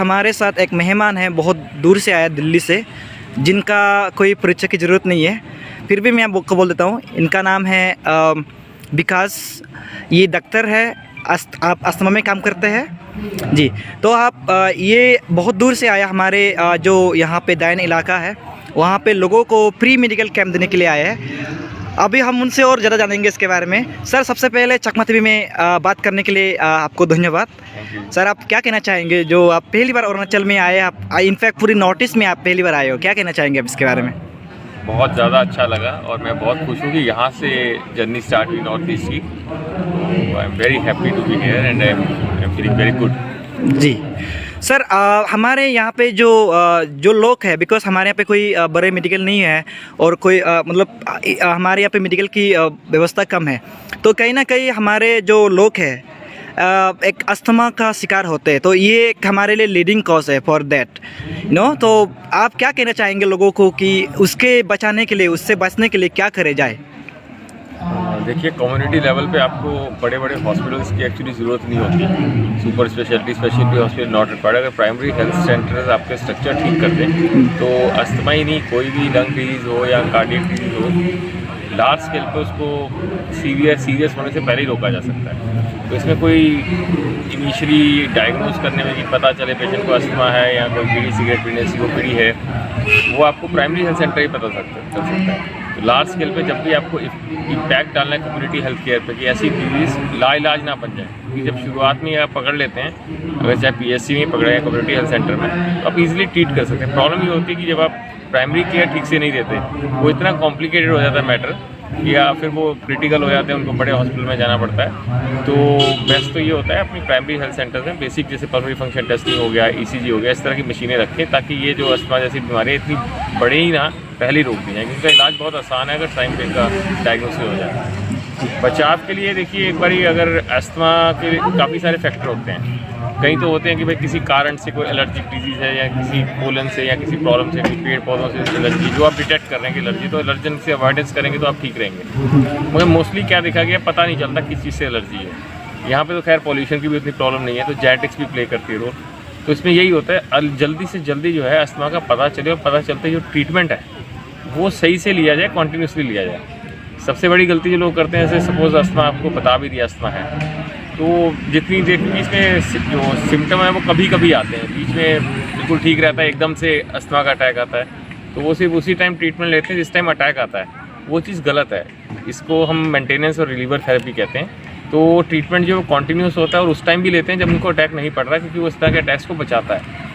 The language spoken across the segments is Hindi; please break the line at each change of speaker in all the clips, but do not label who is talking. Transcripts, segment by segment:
हमारे साथ एक मेहमान है, बहुत दूर से आया दिल्ली से, जिनका कोई परिचय की ज़रूरत नहीं है, फिर भी मैं आपको बोल देता हूँ। इनका नाम है विकास। ये डॉक्टर है, आप अस्थमा में काम करते हैं जी। तो आप ये बहुत दूर से आया हमारे जो यहाँ पे दायन इलाका है, वहाँ पे लोगों को प्री मेडिकल कैंप देने के लिए आए हैं। अभी हम उनसे और ज़्यादा जानेंगे इसके बारे में। सर, सबसे पहले चकमा टीवी में बात करने के लिए आपको धन्यवाद। सर, आप क्या कहना चाहेंगे, जो आप पहली बार अरुणाचल में आए, आप इनफैक्ट पूरी नॉर्थ ईस्ट में आप पहली बार आए हो, क्या कहना चाहेंगे आप इसके बारे में?
बहुत ज़्यादा अच्छा लगा और मैं बहुत खुश हूँ कि यहाँ से जर्नी स्टार्ट हुई नॉर्थ ईस्ट की। I am very happy to be here and I am feeling very good.
जी सर, हमारे यहाँ पे जो लोग हैं, बिकॉज हमारे यहाँ पे कोई बड़े मेडिकल नहीं है और कोई मतलब हमारे यहाँ पे मेडिकल की व्यवस्था कम है, तो कहीं ना कहीं हमारे जो लोग हैं एक अस्थमा का शिकार होते हैं, तो ये एक हमारे लिए लीडिंग कॉज है फॉर दैट नो। तो आप क्या कहना चाहेंगे लोगों को कि उसके बचाने के लिए, उससे बचने के लिए क्या करे जाए?
देखिए, कम्युनिटी लेवल पे आपको बड़े बड़े हॉस्पिटल्स की एक्चुअली ज़रूरत नहीं होती। Super speciality hospital not required. अगर प्राइमरी हेल्थ सेंटर्स आपके स्ट्रक्चर ठीक कर दें तो अस्थमा ही नहीं, कोई भी लंग डिजीज़ हो या कार्डियक डिजीज़ हो, लार्ज स्केल पे उसको सीरियस होने से पहले ही रोका जा सकता है। तो इसमें कोई इनिशियली डायग्नोज करने में कि पता चले पेशेंट को अस्थमा है या कोई बीड़ी सिगरेट पीने से वो पीड़ी है, वो आपको प्राइमरी हेल्थ सेंटर ही पता चल सकता है। तो लार्ज स्केल पे जब भी आपको इम्पैक्ट डालना है कम्युनिटी हेल्थ केयर पे कि ऐसी डिजीज़ लाइलाज ना बन जाए, क्योंकि जब शुरुआत में आप पकड़ लेते हैं, अगर चाहे पीएचसी में पकड़े या कम्युनिटी हेल्थ सेंटर में, तो आप इजीली ट्रीट कर सकते हैं। प्रॉब्लम ये होती है कि जब आप प्राइमरी केयर ठीक से नहीं देते, वो इतना कॉम्प्लिकेटेड हो जाता है मैटर, या फिर वो क्रिटिकल हो जाते हैं, उनको बड़े हॉस्पिटल में जाना पड़ता है। तो बेस्ट तो ये होता है अपनी प्राइमरी हेल्थ सेंटर में बेसिक जैसे पल्मोनरी फंक्शन टेस्टिंग हो गया, ईसीजी हो गया, इस तरह की मशीनें रखें ताकि ये जो अस्थमा जैसी बीमारियाँ इतनी बड़े ही ना पहले ही रोक दी जाए, क्योंकि इसका इलाज बहुत आसान है अगर टाइम पे इनका डायग्नोसिस हो जाए। बचाव के लिए देखिए, एक बारी अगर अस्थमा के काफ़ी सारे फैक्टर होते हैं। कई तो होते हैं कि भाई किसी कारण से कोई एलर्जिक डिजीज़ है या किसी पोलन से या किसी प्रॉब्लम से, किसी पेड़ पौधों से एलर्जी, जो आप डिटेक्ट कर रहे हैं कि एलर्जी, तो एलर्जन से अवॉइडेंस करेंगे तो आप ठीक रहेंगे। मगर मोस्टली क्या देखा गया, पता नहीं चलता किस चीज़ से एलर्जी है। यहाँ पे तो खैर पॉल्यूशन की भी उतनी प्रॉब्लम नहीं है, तो जेनेटिक्स भी प्ले करती है रोल। तो इसमें यही होता है जल्दी से जल्दी जो है अस्थमा का पता चले, और पता चलते जो ट्रीटमेंट है वो सही से लिया जाए, कॉन्टीन्यूसली लिया जाए। सबसे बड़ी गलती जो लोग करते हैं, जैसे सपोज अस्थमा आपको बता भी दिया अस्थमा है, तो जितनी देर बीच में जो सिम्टम है वो कभी कभी आते हैं, बीच में बिल्कुल ठीक रहता है, एकदम से अस्थमा का अटैक आता है, तो वो सिर्फ उसी टाइम ट्रीटमेंट लेते हैं जिस टाइम अटैक आता है। वो चीज़ गलत है, इसको हम मेंटेनेंस और रिलीवर थेरेपी कहते हैं। तो ट्रीटमेंट जो कॉन्टीन्यूस होता है और उस टाइम भी लेते हैं जब उनको अटैक नहीं पड़ रहा, क्योंकि वो इस तरह के अटैक्स को बचाता है।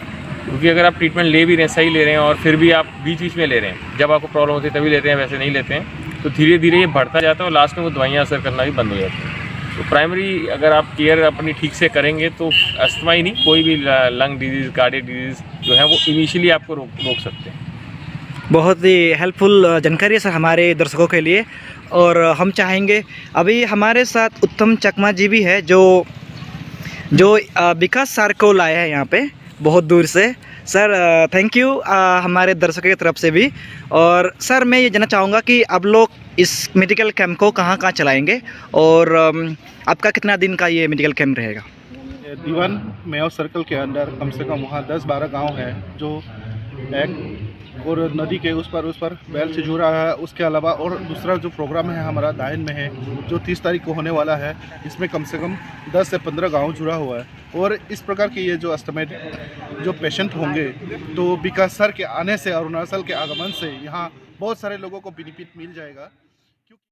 क्योंकि अगर आप ट्रीटमेंट ले भी रहे हैं, सही ले रहे हैं, और फिर भी आप बीच में ले रहे हैं, जब आपको प्रॉब्लम होती है तभी लेते हैं, वैसे नहीं लेते हैं, तो धीरे धीरे ये बढ़ता जाता है और लास्ट में वो दवाइयाँ असर करना भी बंद हो जाती हैं। तो प्राइमरी अगर आप केयर अपनी ठीक से करेंगे तो अस्थमा ही नहीं, कोई भी लंग डिजीज़, कार्डियक डिजीज़ जो है वो इनिशियली आपको रोक सकते हैं। बहुत
ही हेल्पफुल जानकारी है सर हमारे दर्शकों के लिए। और हम चाहेंगे, अभी हमारे साथ उत्तम चकमा जी भी है, जो विकास सर को लाया है यहाँ पे बहुत दूर से। सर थैंक यू हमारे दर्शकों की तरफ से भी। और सर, मैं ये जानना चाहूँगा कि अब लोग इस मेडिकल कैंप को कहाँ चलाएंगे, और आपका कितना दिन का ये मेडिकल कैंप रहेगा?
दीवान मेयो सर्कल के अंदर कम से कम वहाँ 10-12 गांव है जो एक और नदी के उस पर बैल से जुड़ा है। उसके अलावा और दूसरा जो प्रोग्राम है हमारा दायन में है, जो 30 तारीख को होने वाला है, इसमें कम से कम 10 से 15 गांव जुड़ा हुआ है। और इस प्रकार के ये जो अस्थमा जो पेशेंट होंगे, तो विकास सर के आने से, अरुणाचल के आगमन से यहाँ बहुत सारे लोगों को बेनिफिट मिल जाएगा।